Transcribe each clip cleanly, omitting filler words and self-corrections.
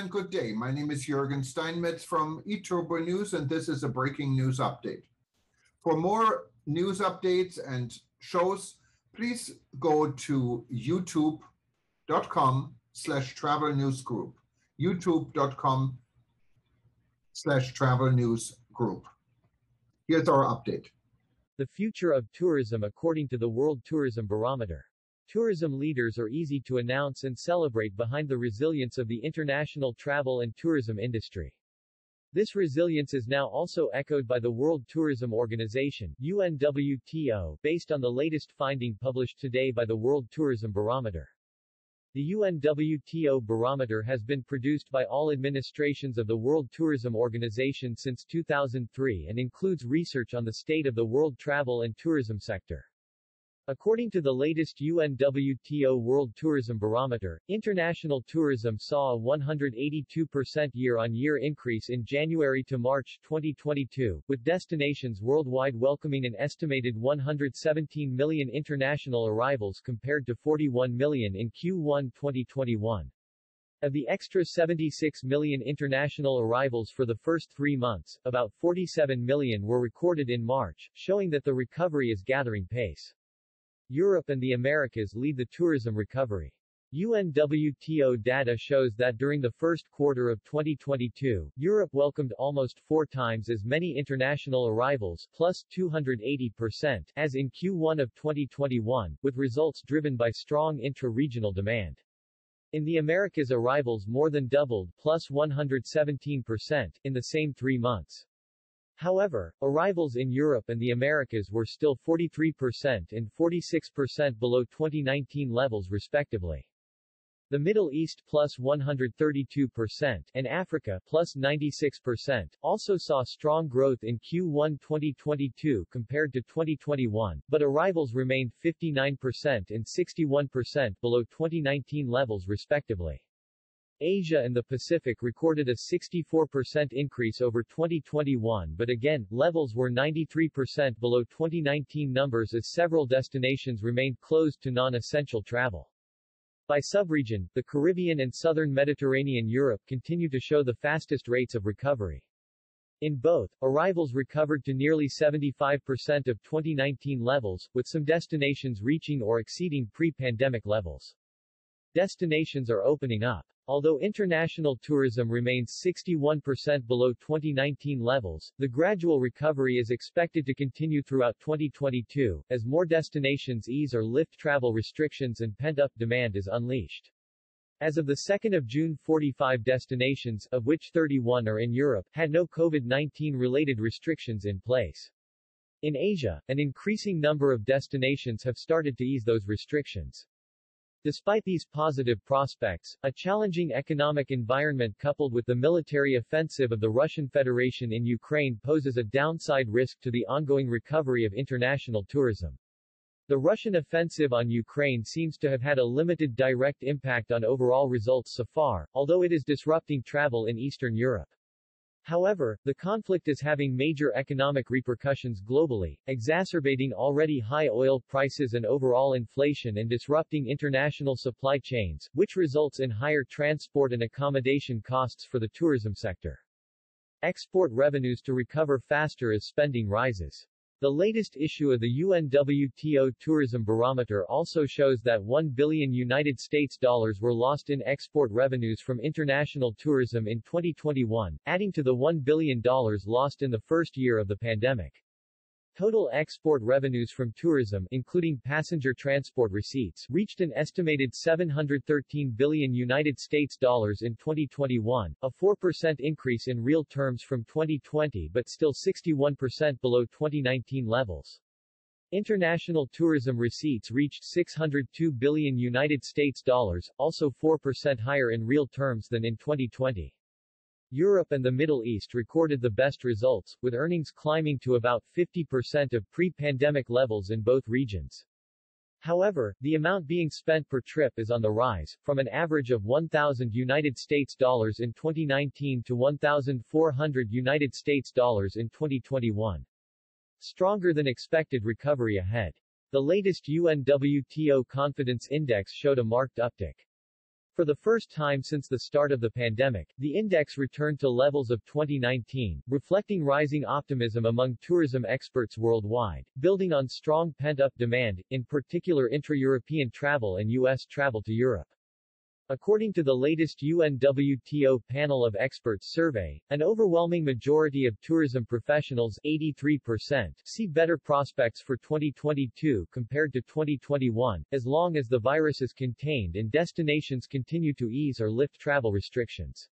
and good day. My name is Jürgen Steinmetz from eTurboNews, and this is a breaking news update. For more news updates and shows, please go to youtube.com/travel news group. youtube.com/travel news group. Here's our update. The future of tourism according to the World Tourism Barometer. Tourism leaders are easy to announce and celebrate behind the resilience of the international travel and tourism industry. This resilience is now also echoed by the World Tourism Organization, UNWTO, based on the latest finding published today by the World Tourism Barometer. The UNWTO Barometer has been produced by all administrations of the World Tourism Organization since 2003 and includes research on the state of the world travel and tourism sector. According to the latest UNWTO World Tourism Barometer, international tourism saw a 182% year-on-year increase in January to March 2022, with destinations worldwide welcoming an estimated 117 million international arrivals compared to 41 million in Q1 2021. Of the extra 76 million international arrivals for the first 3 months, about 47 million were recorded in March, showing that the recovery is gathering pace. Europe and the Americas lead the tourism recovery. UNWTO data shows that during the first quarter of 2022, Europe welcomed almost 4 times as many international arrivals, plus 280%, as in Q1 of 2021, with results driven by strong intra-regional demand. In the Americas, arrivals more than doubled, plus 117%, in the same 3 months. However, arrivals in Europe and the Americas were still 43% and 46% below 2019 levels respectively. The Middle East plus 132% and Africa plus 96% also saw strong growth in Q1 2022 compared to 2021, but arrivals remained 59% and 61% below 2019 levels respectively. Asia and the Pacific recorded a 64% increase over 2021, but again, levels were 93% below 2019 numbers as several destinations remained closed to non-essential travel. By subregion, the Caribbean and southern Mediterranean Europe continue to show the fastest rates of recovery. In both, arrivals recovered to nearly 75% of 2019 levels, with some destinations reaching or exceeding pre-pandemic levels. Destinations are opening up. Although international tourism remains 61% below 2019 levels, the gradual recovery is expected to continue throughout 2022, as more destinations ease or lift travel restrictions and pent-up demand is unleashed. As of the 2nd of June, 45 destinations, of which 31 are in Europe, had no COVID-19 related restrictions in place. In Asia, an increasing number of destinations have started to ease those restrictions. Despite these positive prospects, a challenging economic environment coupled with the military offensive of the Russian Federation in Ukraine poses a downside risk to the ongoing recovery of international tourism. The Russian offensive on Ukraine seems to have had a limited direct impact on overall results so far, although it is disrupting travel in Eastern Europe. However, the conflict is having major economic repercussions globally, exacerbating already high oil prices and overall inflation and disrupting international supply chains, which results in higher transport and accommodation costs for the tourism sector. Export revenues to recover faster as spending rises. The latest issue of the UNWTO Tourism Barometer also shows that $1 billion were lost in export revenues from international tourism in 2021, adding to the $1 billion lost in the first year of the pandemic. Total export revenues from tourism, including passenger transport receipts, reached an estimated $713 billion in 2021, a 4% increase in real terms from 2020 but still 61% below 2019 levels. International tourism receipts reached $602 billion, also 4% higher in real terms than in 2020. Europe and the Middle East recorded the best results, with earnings climbing to about 50% of pre-pandemic levels in both regions. However, the amount being spent per trip is on the rise, from an average of $1,000 in 2019 to $1,400 in 2021. Stronger than expected recovery ahead. The latest UNWTO Confidence Index showed a marked uptick. For the first time since the start of the pandemic, the index returned to levels of 2019, reflecting rising optimism among tourism experts worldwide, building on strong pent-up demand, in particular intra-European travel and U.S. travel to Europe. According to the latest UNWTO Panel of Experts survey, an overwhelming majority of tourism professionals, 83%, see better prospects for 2022 compared to 2021, as long as the virus is contained and destinations continue to ease or lift travel restrictions.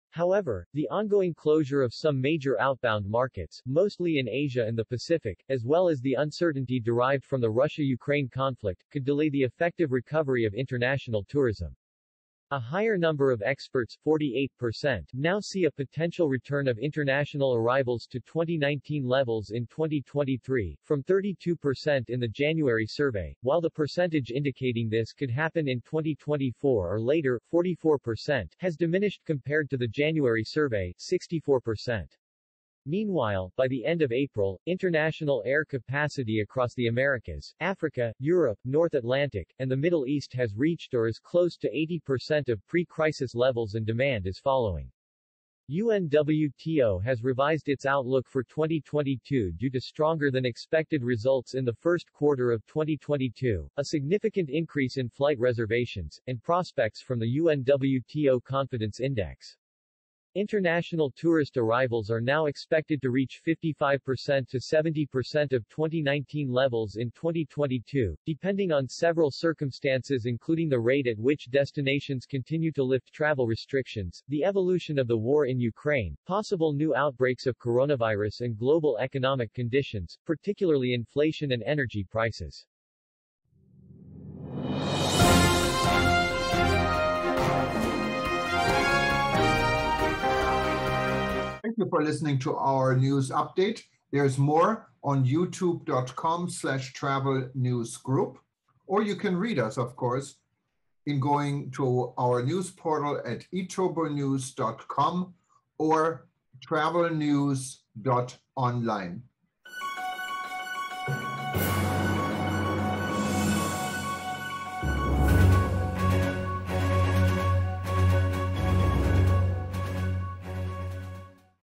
However, the ongoing closure of some major outbound markets, mostly in Asia and the Pacific, as well as the uncertainty derived from the Russia-Ukraine conflict, could delay the effective recovery of international tourism. A higher number of experts, 48%, now see a potential return of international arrivals to 2019 levels in 2023, from 32% in the January survey, while the percentage indicating this could happen in 2024 or later, 44%, has diminished compared to the January survey, 64%. Meanwhile, by the end of April, international air capacity across the Americas, Africa, Europe, North Atlantic, and the Middle East has reached or is close to 80% of pre-crisis levels, and demand is following. UNWTO has revised its outlook for 2022 due to stronger than expected results in the first quarter of 2022, a significant increase in flight reservations, and prospects from the UNWTO Confidence Index. International tourist arrivals are now expected to reach 55% to 70% of 2019 levels in 2022, depending on several circumstances including the rate at which destinations continue to lift travel restrictions, the evolution of the war in Ukraine, possible new outbreaks of coronavirus, and global economic conditions, particularly inflation and energy prices. Thank you for listening to our news update. There's more on youtube.com/travel news group, or you can read us, of course, in going to our news portal at eTurboNews.com or travelnews.online.